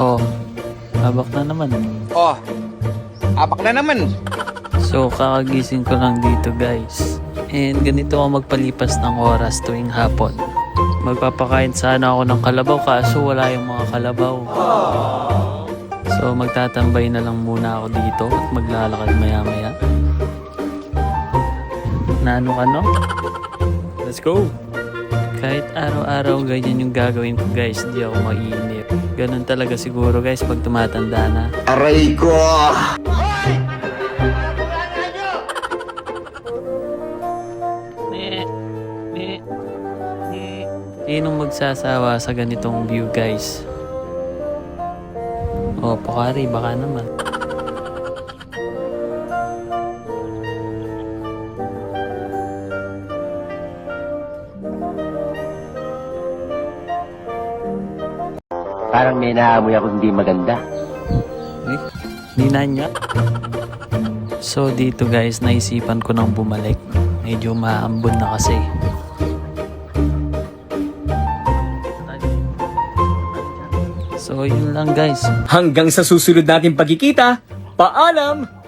Oh, habak na naman. Oh, abak na naman. So, kakagising ko lang dito guys. And ganito ako magpalipas ng oras tuwing hapon. Magpapakain sana ako ng kalabaw kaso wala yung mga kalabaw. So, magtatambay na lang muna ako dito at maglalakad maya-maya. Naano ka no? Let's go! Kahit araw-araw ganyan yung gagawin ko guys, di ako maiinip. Ganun talaga siguro guys pag tumatanda na. Aray ko! Sinong magsasawa sa ganitong view guys? Oh, Pokari, baka naman. Parang may naamoy ako hindi maganda. Ninanya. So dito guys, naisipan ko nang bumalik. Medyo maambon na kasi. So yun lang guys. Hanggang sa susunod nating pagkikita, paalam!